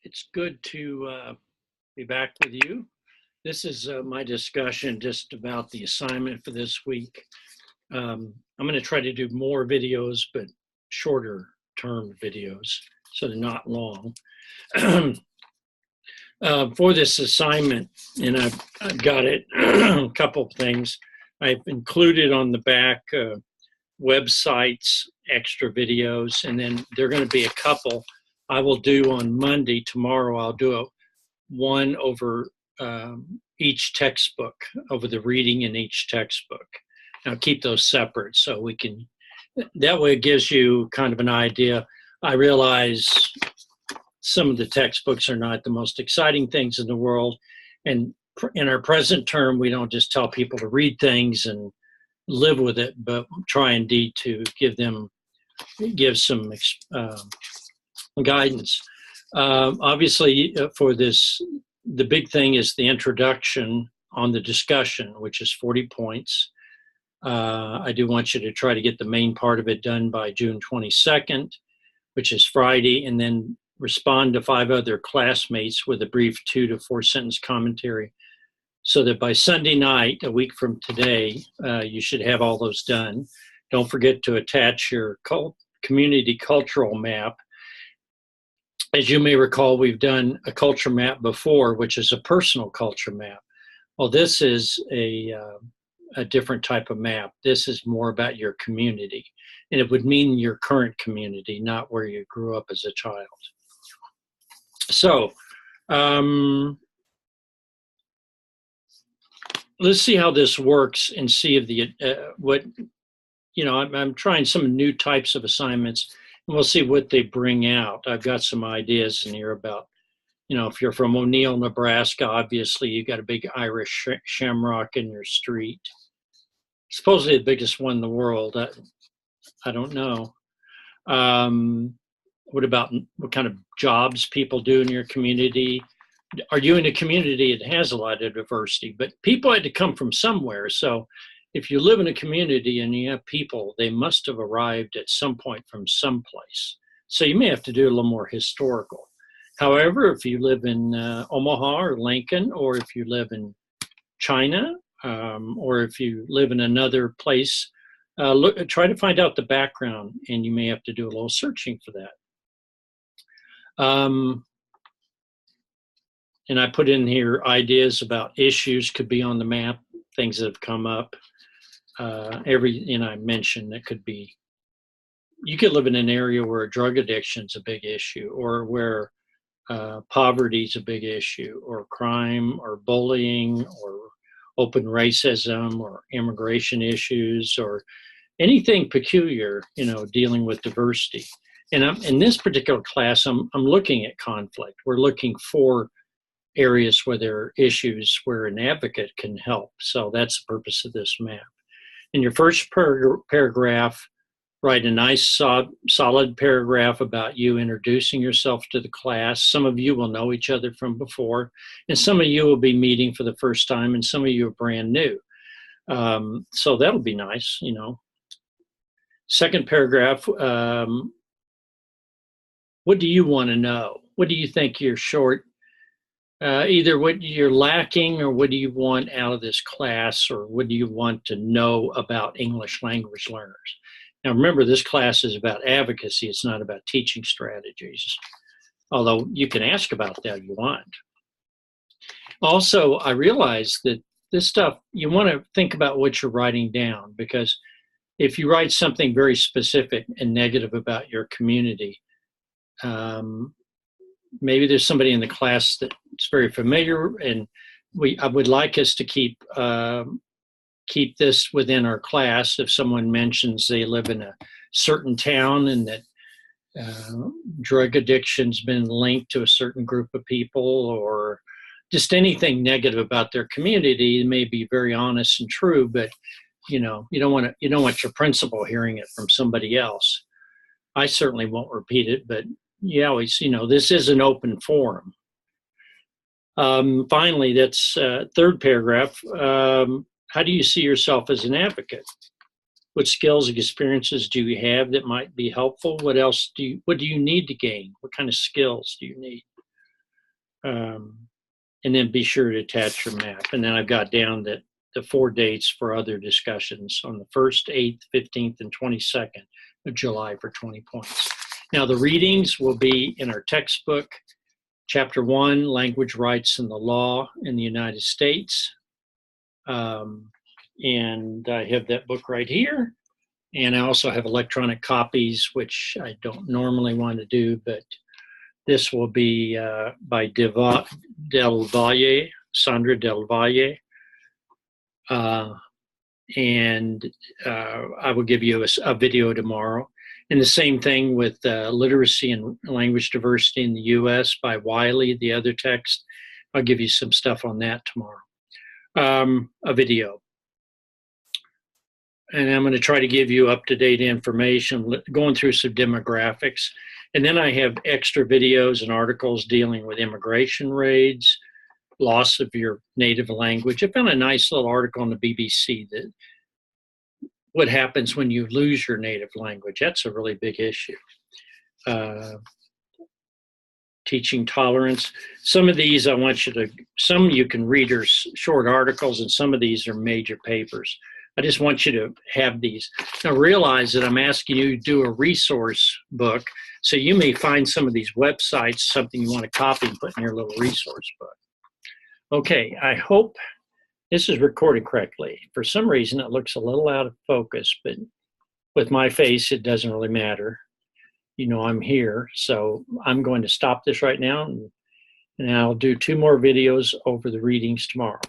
It's good to be back with you. This is my discussion just about the assignment for this week. I'm going to try to do more videos, but shorter term videos, so they're not long. For this assignment, and I've got it, a couple of things. I've included on the back websites, extra videos, and then there are going to be a couple I will do on Monday. Tomorrow I'll do one over each textbook, over the reading in each textbook. I'll keep those separate so we can, that way it gives you kind of an idea. I realize some of the textbooks are not the most exciting things in the world. And in our present term, we don't just tell people to read things and live with it, but try indeed to give some guidance. Obviously, for this, the big thing is the introduction on the discussion, which is 40 points. I do want you to try to get the main part of it done by June 22nd, which is Friday, and then respond to 5 other classmates with a brief 2 to 4 sentence commentary, so that by Sunday night, a week from today, you should have all those done. Don't forget to attach your community cultural map. As you may recall, we've done a culture map before, which is a personal culture map. Well, this is a different type of map. This is more about your community, and it would mean your current community, not where you grew up as a child. So let's see how this works and see if I'm trying some new types of assignments, and we'll see what they bring out. I've got some ideas in here about, if you're from O'Neill, Nebraska, obviously you got a big Irish shamrock in your street. Supposedly the biggest one in the world. I don't know. What about what kind of jobs people do in your community? Are you in a community that has a lot of diversity? But people had to come from somewhere. So if you live in a community and you have people, they must have arrived at some point from someplace. So you may have to do a little more historical. However, if you live in Omaha or Lincoln, or if you live in China, or if you live in another place, try to find out the background, and you may have to do a little searching for that. And I put in here ideas about issues could be on the map, things that have come up. I mentioned it could be, you could live in an area where drug addiction is a big issue, or where poverty is a big issue, or crime, or bullying, or open racism, or immigration issues, or anything peculiar, dealing with diversity. And in this particular class, I'm looking at conflict. We're looking for areas where there are issues where an advocate can help. So that's the purpose of this map. In your first paragraph, write a nice solid paragraph about you introducing yourself to the class. Some of you will know each other from before, and some of you will be meeting for the first time, and some of you are brand new. So that'll be nice, Second paragraph, what do you want to know? What do you think you're short? Either what you're lacking, or what do you want out of this class, or what do you want to know about English language learners? Now remember, this class is about advocacy. It's not about teaching strategies, although you can ask about that if you want. Also, I realize that this stuff, you want to think about what you're writing down, because if you write something very specific and negative about your community, maybe there's somebody in the class that's very familiar, and I would like us to keep this within our class. If someone mentions they live in a certain town and that drug addiction's been linked to a certain group of people, or just anything negative about their community, it may be very honest and true, but you don't want your principal hearing it from somebody else. I certainly won't repeat it, but you always, this is an open forum. Finally, that's third paragraph. How do you see yourself as an advocate? What skills and experiences do you have that might be helpful? What do you need to gain? What kind of skills do you need? And then be sure to attach your map. And then I've got down the 4 dates for other discussions on the 1st, 8th, 15th, and 22nd of July for 20 points. Now the readings will be in our textbook, Chapter 1, Language Rights and the Law in the United States. And I have that book right here. And I also have electronic copies, which I don't normally want to do, but this will be by Del Valle, Sandra Del Valle. And I will give you a video tomorrow. And the same thing with Literacy and Language Diversity in the U.S. by Wiley, the other text. I'll give you some stuff on that tomorrow, a video. And I'm going to try to give you up-to-date information, going through some demographics. And then I have extra videos and articles dealing with immigration raids, loss of your native language. I found a nice little article on the BBC that what happens when you lose your native language. That's a really big issue. Teaching tolerance. Some of these I want you to, some you can read are short articles, and some of these are major papers. I just want you to have these. Now realize that I'm asking you to do a resource book, so you may find some of these websites, something you want to copy and put in your little resource book. Okay, I hope this is recorded correctly. For some reason, it looks a little out of focus, but with my face, it doesn't really matter. You know I'm here, so I'm going to stop this right now, and I'll do 2 more videos over the readings tomorrow.